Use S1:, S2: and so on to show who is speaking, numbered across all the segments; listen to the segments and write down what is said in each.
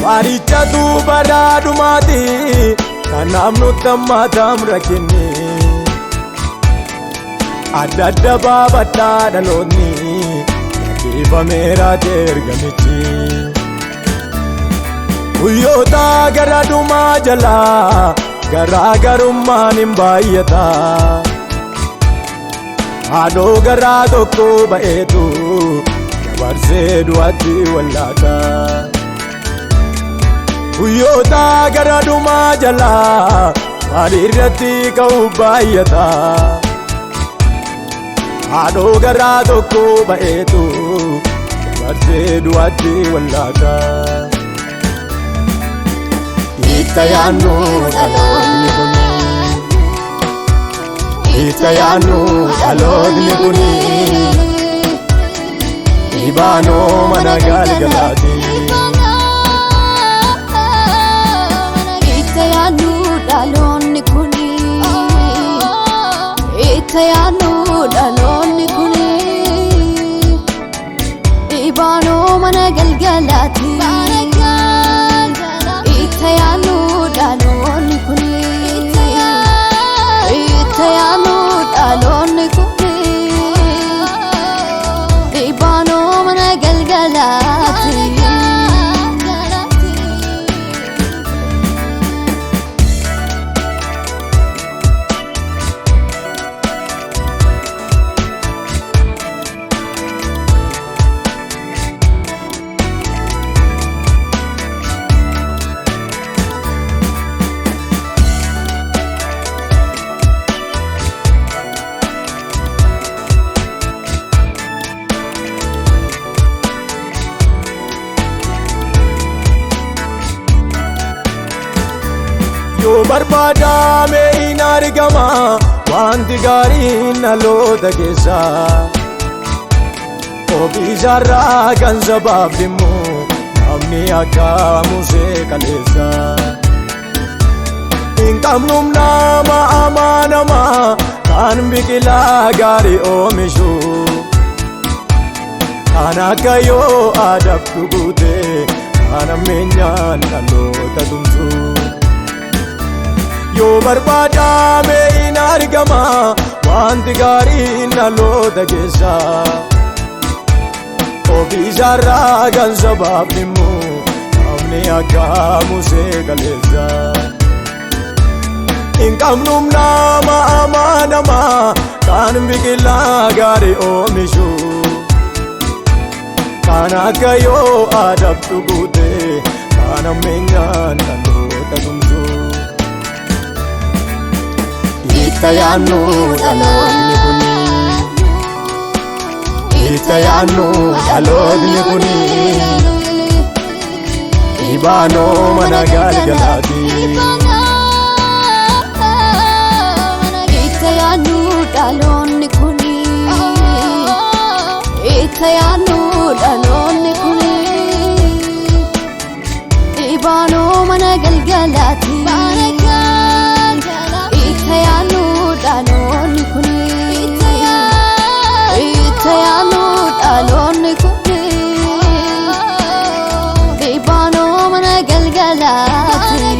S1: Waaricha duubaraadhu maatii kanaaf nutti ammaataam rakkinni adda adda baabadhaa dhaloonni dhiifameera ergamichi guyyoota gara dhumaa jalaa garaagarummaan hin baay'ata haadhoo garaa tokko ba'eetu dabarsee du'atti wallaata guyyoota gara dhumaa jalaa maalirratti ka'uu baay'ata haadhoo garaa tokko ba'eetu dabarsee du'atti wallaata itti yaannu dhaloonni kuni itti yaannu dhaloonni kuni dhibaanoo mana galgalaati itti yaannu dhaloonni kuni itti yaannu dhaloonni kuni dhibaanoo mana galgalaati itti yaannu dhaloonni kuni itti yaannu dhaloonni kuni dhibaanoo mana galgalaati yoo barbaadame hin argama wanti gaariin dhaloota keessa ofiisarraa kan sabaaf dhimmu namni akka Musee kaleessa hin qabnuuf nama amanamaa kan biqilaa gaarii oomishu kan akka yoo adabtu guutee kan ammeenyaan dhaloota tumsu yoo barbaadame hin argama wanti gaariin dhaloota keessa ofiisarraa kan sabaaf dhimmu namni akka Musee kaleessa hin qabnuuf nama amanamaa kan biqilaa gaarii oomishu kan akka yoo adabtu guutee kan ammeenyaan dhaloota tumsu itti yaannu dhaloonni kuni itti yaannu dhaloonni kuni dhibaanoo mana galgalaati itti yaannu dhaloonni kuni itti yaannu dhaloonni kuni dhibaanoo mana galgalaati itti yaannu dhaloonni kuni itti yaannu dhaloonni kuni dhibaanoo mana galgalaati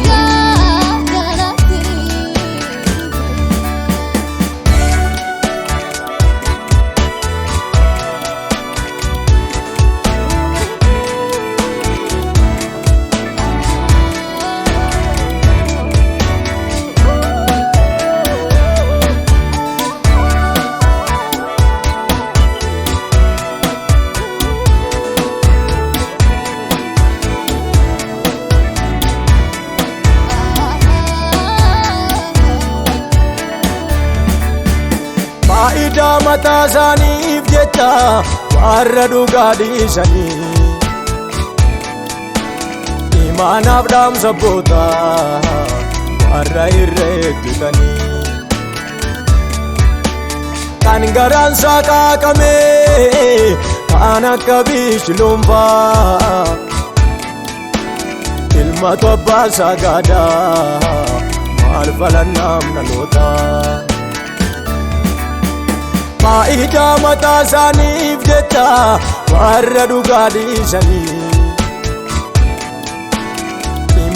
S1: faayidaa mataa isaaniif jecha warra dhugaa dhiisanii imaanaaf dhaamsa boota warra irreettutanii kan garaan saaqaaqamee kan akka biishluunfaa ilma tobbaa sagaadaa maal falannaam dhaloota faayidaa mataa isaaniif jecha warra dhugaa dhiisanii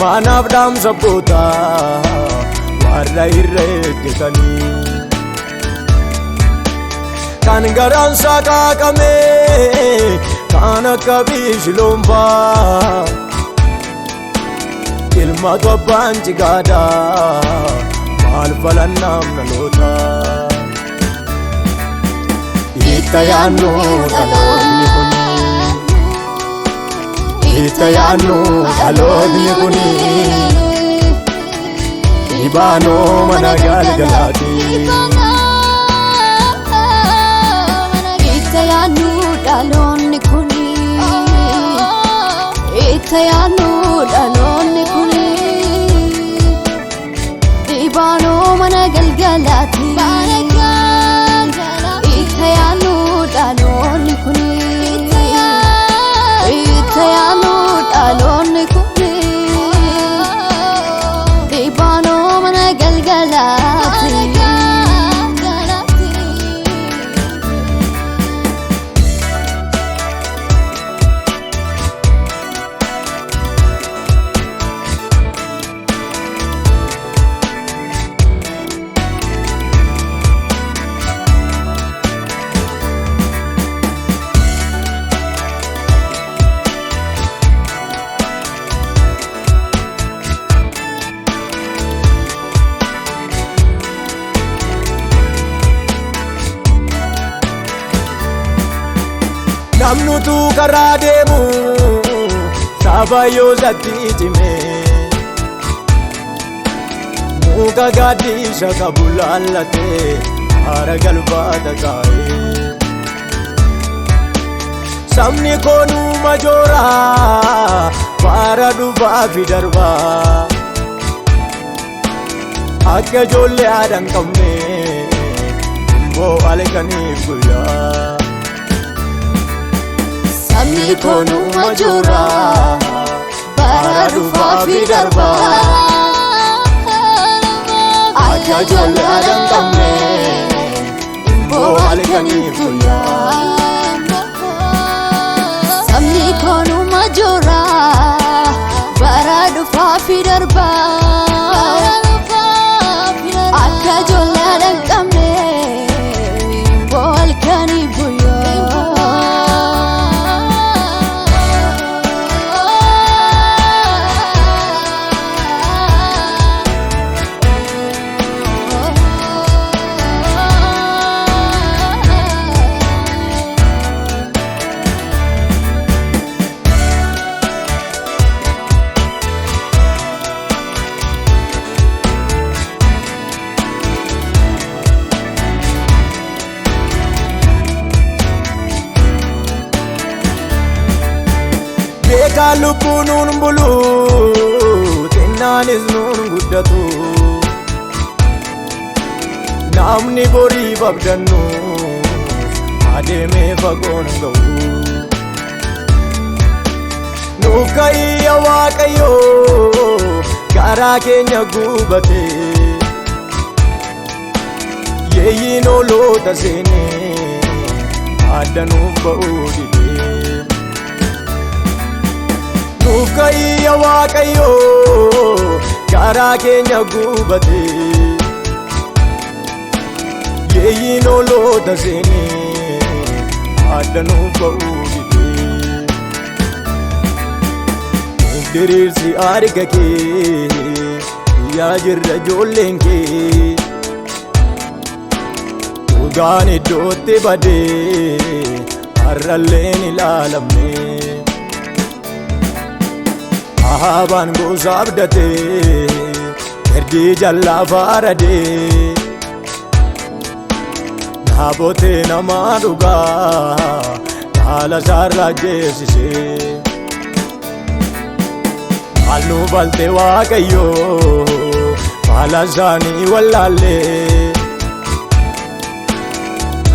S1: Manaf dam sabota warra irreettani kan garan sakakame kan akabish lomba ilma toban jigada mal falanam nalota itayanu daloni kuni itayanu daloni kuni ibano managal galati
S2: itayanu daloni kuni itayanu daloni kuni ibano managal galati itayanu daloni kuni itayanu daloni kuni ibano managal galati
S1: namnu tu karademu sabayo zatijime muka gadi shakabulallate aragal badagae samni konu majora paradu bafidarba akka jolle adan kamne bo alekani guya
S2: Samni konu majora baradu fafi darba akka jolle adan kamne bo alekani fuya Samni konu majora baradu fafi darba akka jolle adan kamne bo alekani fuya
S1: Kalupunun bulu tinnanis nun guddatu namni bori babdannu ademe fagoon ga'u nukayya waaqayyo garaa keenya gubate yeeyyiin ooloota seene addanuuf ba'uu dide nukayya waaqayyo garaa keenya gubate yeeyyiin ooloota seene addanuuf ba'uu dide nuuf diriirsi arga kee yaa jirra ijoolleen kee dhugaan iddootti badee har'alleen ilaalamne ahabaan gosa abdatee erdii jallaa faaradee naabotee namaa dhugaa dhaala isaarraa jeessisee maal nu balte waaqayyoo maala isaanii wallaallee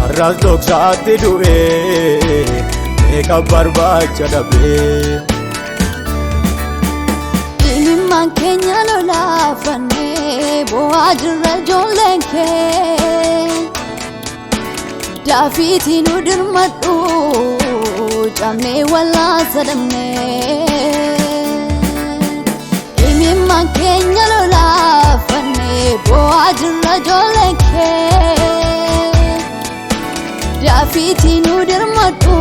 S1: har'as dhoksaatti du'ee meeqa barbaacha dhabee
S2: Imimmaan keenya lolaafannee bo'aa jirra ijoolleen kee daafiitii nu dirmadhu cabnee wallaa sadamnee man kenya lola fanne bo ajra jolenke Dafiti nu dirmatu